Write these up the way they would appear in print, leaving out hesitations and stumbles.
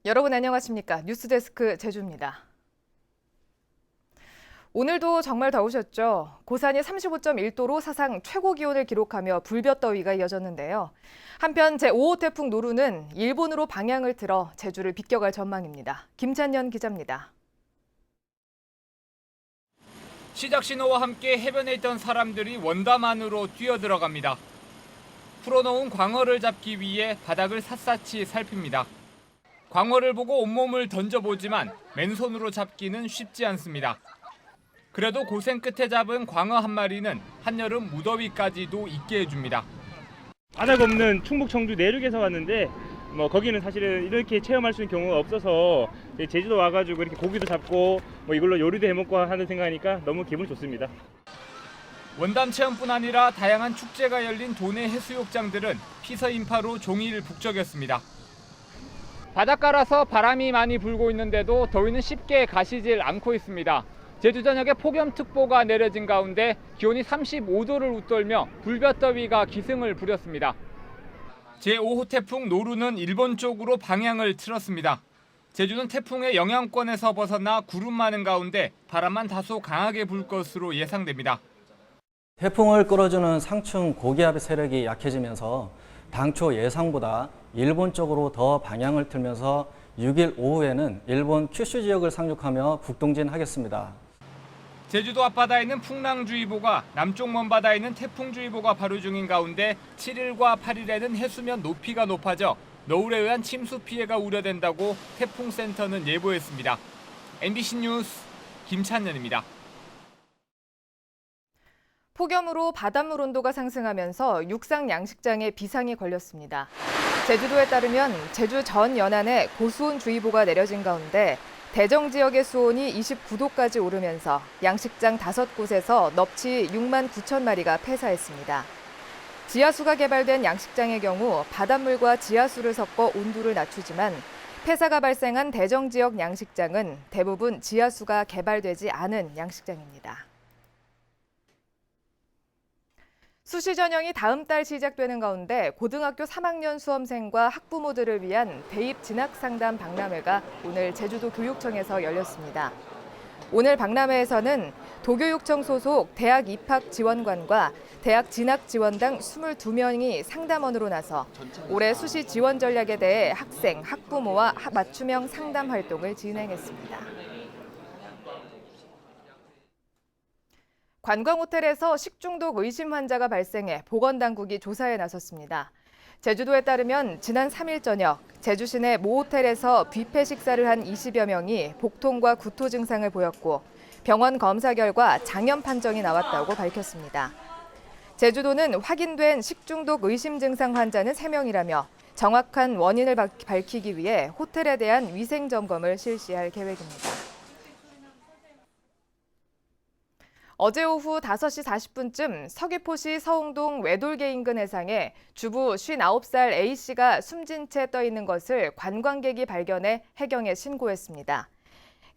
여러분 안녕하십니까? 뉴스데스크 제주입니다. 오늘도 정말 더우셨죠? 고산이 35.1도로 사상 최고 기온을 기록하며 불볕더위가 이어졌는데요. 한편 제5호 태풍 노루는 일본으로 방향을 틀어 제주를 비껴갈 전망입니다. 김찬년 기자입니다. 시작 신호와 함께 해변에 있던 사람들이 원담 안으로 뛰어들어갑니다. 풀어놓은 광어를 잡기 위해 바닥을 샅샅이 살핍니다. 광어를 보고 온몸을 던져보지만 맨손으로 잡기는 쉽지 않습니다. 그래도 고생 끝에 잡은 광어 한 마리는 한여름 무더위까지도 잊게 해줍니다. 바다가 없는 충북 청주 내륙에서 왔는데 거기는 사실은 이렇게 체험할 수 있는 경우가 없어서 제주도 와가지고 이렇게 고기도 잡고 이걸로 요리도 해먹고 하는 생각하니까 너무 기분이 좋습니다. 원담 체험뿐 아니라 다양한 축제가 열린 도내 해수욕장들은 피서 인파로 종일 북적였습니다. 바닷가라서 바람이 많이 불고 있는데도 더위는 쉽게 가시질 않고 있습니다. 제주 전역에 폭염특보가 내려진 가운데 기온이 35도를 웃돌며 불볕더위가 기승을 부렸습니다. 제5호 태풍 노루는 일본 쪽으로 방향을 틀었습니다. 제주는 태풍의 영향권에서 벗어나 구름 많은 가운데 바람만 다소 강하게 불 것으로 예상됩니다. 태풍을 끌어주는 상층 고기압의 세력이 약해지면서 당초 예상보다 일본 쪽으로 더 방향을 틀면서 6일 오후에는 일본 큐슈 지역을 상륙하며 북동진하겠습니다. 제주도 앞바다에는 풍랑주의보가, 남쪽 먼바다에는 태풍주의보가 발효 중인 가운데 7일과 8일에는 해수면 높이가 높아져 너울에 의한 침수 피해가 우려된다고 태풍센터는 예보했습니다. MBC 뉴스 김찬년입니다. 폭염으로 바닷물 온도가 상승하면서 육상 양식장에 비상이 걸렸습니다. 제주도에 따르면 제주 전 연안에 고수온주의보가 내려진 가운데 대정 지역의 수온이 29도까지 오르면서 양식장 5곳에서 넙치 6만 9천 마리가 폐사했습니다. 지하수가 개발된 양식장의 경우 바닷물과 지하수를 섞어 온도를 낮추지만 폐사가 발생한 대정 지역 양식장은 대부분 지하수가 개발되지 않은 양식장입니다. 수시 전형이 다음 달 시작되는 가운데 고등학교 3학년 수험생과 학부모들을 위한 대입 진학 상담 박람회가 오늘 제주도 교육청에서 열렸습니다. 오늘 박람회에서는 도교육청 소속 대학 입학 지원관과 대학 진학 지원당 22명이 상담원으로 나서 올해 수시 지원 전략에 대해 학생, 학부모와 맞춤형 상담 활동을 진행했습니다. 관광호텔에서 식중독 의심 환자가 발생해 보건당국이 조사에 나섰습니다. 제주도에 따르면 지난 3일 저녁 제주 시내 모 호텔에서 뷔페 식사를 한 20여 명이 복통과 구토 증상을 보였고 병원 검사 결과 장염 판정이 나왔다고 밝혔습니다. 제주도는 확인된 식중독 의심 증상 환자는 3명이라며 정확한 원인을 밝히기 위해 호텔에 대한 위생 점검을 실시할 계획입니다. 어제 오후 5시 40분쯤 서귀포시 서흥동 외돌개 인근 해상에 주부 59살 A씨가 숨진 채 떠 있는 것을 관광객이 발견해 해경에 신고했습니다.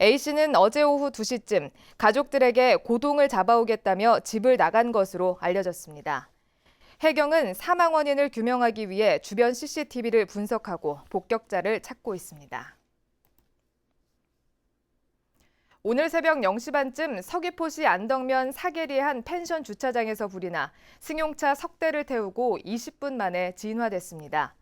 A씨는 어제 오후 2시쯤 가족들에게 고동을 잡아오겠다며 집을 나간 것으로 알려졌습니다. 해경은 사망 원인을 규명하기 위해 주변 CCTV를 분석하고 목격자를 찾고 있습니다. 오늘 새벽 0시 반쯤 서귀포시 안덕면 사계리의 한 펜션 주차장에서 불이 나 승용차 석 대를 태우고 20분 만에 진화됐습니다.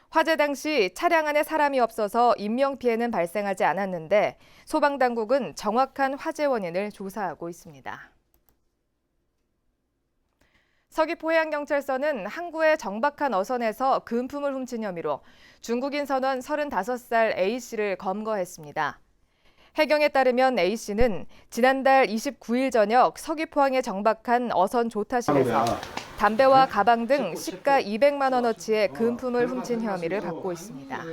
화재 당시 차량 안에 사람이 없어서 인명피해는 발생하지 않았는데 소방당국은 정확한 화재 원인을 조사하고 있습니다. 서귀포해양경찰서는 항구의 정박한 어선에서 금품을 훔친 혐의로 중국인 선원 35살 A씨를 검거했습니다. 해경에 따르면 A씨는 지난달 29일 저녁 서귀포항에 정박한 어선 조타실에서 담배와 가방 등 시가 200만 원어치의 금품을 훔친 혐의를 받고 있습니다.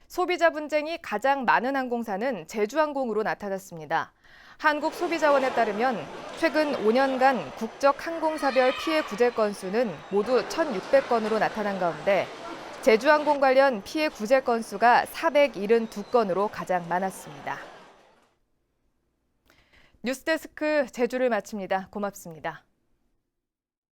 소비자 분쟁이 가장 많은 항공사는 제주항공으로 나타났습니다. 한국소비자원에 따르면 최근 5년간 국적 항공사별 피해 구제 건수는 모두 1,600건으로 나타난 가운데 제주항공 관련 피해 구제 건수가 472건으로 가장 많았습니다. 뉴스데스크 제주를 마칩니다. 고맙습니다.